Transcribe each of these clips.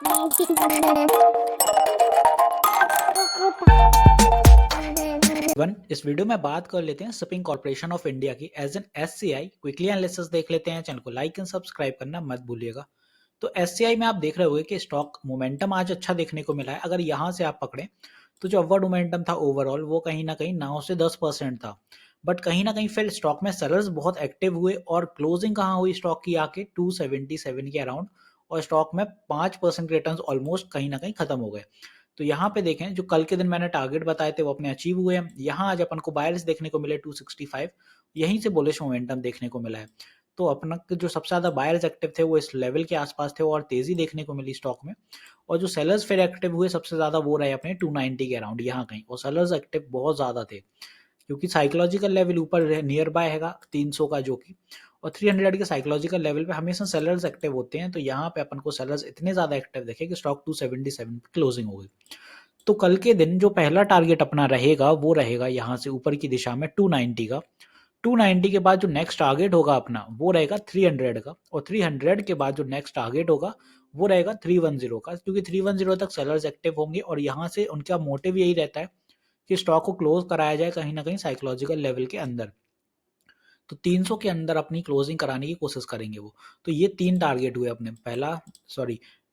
इस वीडियो में बात कर लेते हैं शिपिंग कॉर्पोरेशन ऑफ इंडिया की as an SCI. Quickly analysis देख लेते हैं। चैनल को लाइक एंड सब्सक्राइब करना मत भूलिएगा। तो एससीआई में आप देख रहे होंगे कि स्टॉक मोमेंटम आज अच्छा देखने को मिला है। अगर यहाँ से आप पकड़ें तो जो अपवर्ड मोमेंटम था ओवरऑल वो कहीं ना कहीं 9 से 10% था। बट कहीं ना कहीं फिर स्टॉक में सेलर्स बहुत एक्टिव हुए और क्लोजिंग कहाँ हुई स्टॉक की आके 277 के अराउंड, और स्टॉक में 5% रिटर्न ऑलमोस्ट कहीं ना कहीं खत्म हो गए। तो यहाँ पे देखें जो कल के दिन मैंने टारगेट बताए थे वो अपने अचीव हुए हैं। यहाँ आज अपन को बायर्स देखने को मिले 265, यहीं से बुलिश मोमेंटम देखने को मिला है। तो अपना जो सबसे ज्यादा बायर्स एक्टिव थे वो इस लेवल के आसपास थे और तेजी देखने को मिली स्टॉक में। और जो सेलर्स फिर एक्टिव हुए सबसे ज्यादा वो रहे अपने 290 के अराउंड यहाँ कहीं, और सेलर्स एक्टिव बहुत ज्यादा थे क्योंकि साइकोलॉजिकल लेवल ऊपर नियर बाय हैगा 300 का जो कि, और 300 के साइकोलॉजिकल लेवल पे हमेशा सेलर्स एक्टिव होते हैं। तो यहाँ पे अपन को सेलर्स इतने ज्यादा एक्टिव देखे कि स्टॉक 277 पे क्लोजिंग हो गई। तो कल के दिन जो पहला टारगेट अपना रहेगा वो रहेगा यहाँ से ऊपर की दिशा में 290 का। 290 के बाद जो नेक्स्ट टारगेट होगा अपना वो रहेगा 300 का, और 300 के बाद जो नेक्स्ट टारगेट होगा वो रहेगा 310 का, क्योंकि 310 तक सेलर्स एक्टिव होंगे और यहाँ से उनका मोटिव यही रहता है कि स्टॉक को क्लोज कराया जाए कहीं ना कहीं साइकोलॉजिकल लेवल के अंदर। तो 300 के अंदर अपनी क्लोजिंग कराने की कोशिश करेंगे वो। तो ये 3 टारगेट हुए अपने,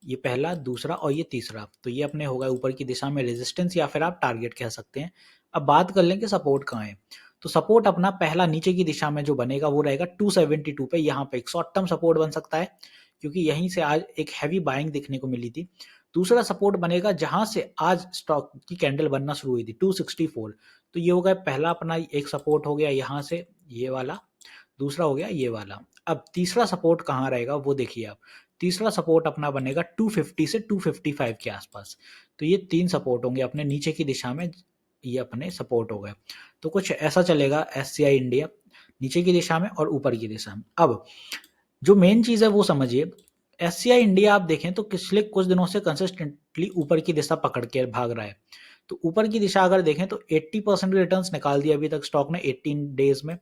ये पहला, दूसरा और ये तीसरा। तो ये अपने होगा ऊपर की दिशा में रेजिस्टेंस या फिर आप टारगेट कह सकते हैं। अब बात कर लें कि सपोर्ट कहाँ है। तो सपोर्ट अपना पहला नीचे की दिशा में जो बनेगा वो रहेगा 272 पे। यहाँ पे एक शॉर्ट टर्म सपोर्ट बन सकता है क्योंकि यहीं से आज एक हैवी बाइंग देखने को मिली थी। दूसरा सपोर्ट बनेगा जहां से आज स्टॉक की कैंडल बनना शुरू हुई थी 264। तो ये हो गया पहला अपना एक सपोर्ट हो गया यहाँ से ये वाला, दूसरा हो गया ये वाला। अब तीसरा सपोर्ट कहाँ रहेगा वो देखिए आप। तीसरा सपोर्ट अपना बनेगा 250 से 255 के आसपास। तो ये 3 सपोर्ट होंगे अपने नीचे की दिशा में, ये अपने सपोर्ट हो गए। तो कुछ ऐसा चलेगा एससीआई इंडिया नीचे की दिशा में और ऊपर की दिशा में। अब जो मेन चीज है वो समझिए, एससीआई इंडिया आप देखें तो पिछले कुछ दिनों से कंसिस्टेंटली ऊपर की दिशा पकड़ के भाग रहा है। तो ऊपर की दिशा अगर देखें तो 80% रिटर्न्स निकाल दिए अभी तक स्टॉक ने 18 डेज में।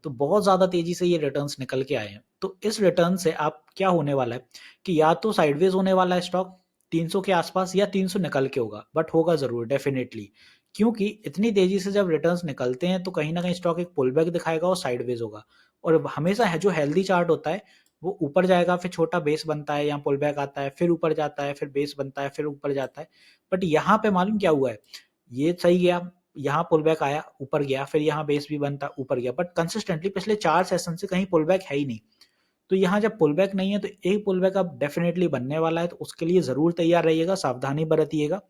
तो बहुत ज्यादा तेजी से ये रिटर्न्स निकल के आए हैं। तो इस रिटर्न से आप क्या होने वाला है कि या तो साइडवेज होने वाला है स्टॉक 300 के आसपास, या 300 निकल के होगा, बट होगा जरूर डेफिनेटली। क्योंकि इतनी तेजी से जब रिटर्न्स निकलते हैं तो कहीं ना कहीं स्टॉक एक पुल बैक दिखाएगा और साइडवेज होगा। और हमेशा है जो हेल्दी चार्ट होता है वो ऊपर जाएगा, फिर छोटा बेस बनता है, यहाँ पुल बैक आता है, फिर ऊपर जाता है, फिर बेस बनता है, फिर ऊपर जाता है। बट यहाँ पे मालूम क्या हुआ है, ये सही गया, यहाँ पुल बैक आया, ऊपर गया, फिर यहाँ बेस भी बनता, ऊपर गया, बट कंसिस्टेंटली पिछले 4 सेशन से कहीं पुल बैक है ही नहीं। तो यहाँ जब पुल बैक नहीं है तो एक पुल बैक अब डेफिनेटली बनने वाला है। तो उसके लिए जरूर तैयार रहिएगा, सावधानी बरतिएगा।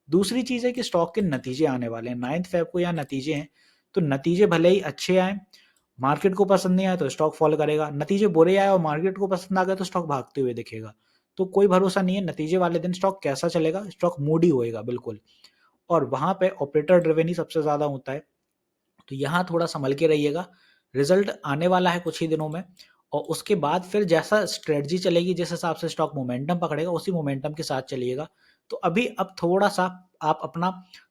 दूसरी चीज है कि स्टॉक के नतीजे आने वाले हैं 9 फेब को, यहाँ नतीजे हैं। तो नतीजे भले ही अच्छे आए, मार्केट को पसंद नहीं आया तो स्टॉक फॉल करेगा, नतीजे बुरे आए और मार्केट को पसंद आ गए तो स्टॉक भागते हुए दिखेगा। तो कोई भरोसा नहीं है नतीजे वाले दिन स्टॉक कैसा चलेगा, स्टॉक मूडी होएगा बिल्कुल। और वहां पे ऑपरेटर ड्रिवेन ही सबसे ज्यादा होता है। तो यहाँ थोड़ा संभल के रहिएगा। रिजल्ट आने वाला है कुछ ही दिनों में, और उसके बाद फिर जैसा स्ट्रेटजी चलेगी, जिस हिसाब से स्टॉक मोमेंटम पकड़ेगा उसी मोमेंटम के साथ चलिएगा। तो अभी अब थोड़ा सा आप अपना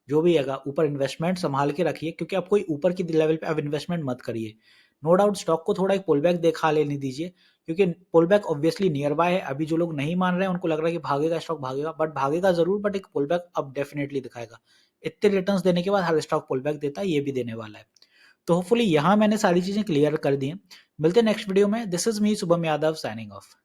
जो भी है ऊपर इन्वेस्टमेंट संभाल के रखिए, क्योंकि आप कोई ऊपर की लेवल पे अब इन्वेस्टमेंट मत करिए। नो डाउट स्टॉक को थोड़ा एक पुल बैक देखा लेने दीजिए, क्योंकि pull back obviously nearby है। अभी जो लोग नहीं मान रहे हैं उनको लग रहा है कि भागेगा स्टॉक, भागेगा, बट भागेगा जरूर, बट एक पुल बैक अब डेफिनेटली दिखाएगा। इतने रिटर्न्स देने के बाद हर स्टॉक पुल बैक देता है, ये भी देने वाला है। तो होपफुली यहाँ मैंने सारी चीजें क्लियर कर दी हैं। मिलते हैं नेक्स्ट वीडियो में। This is me Shubham Yadav signing off.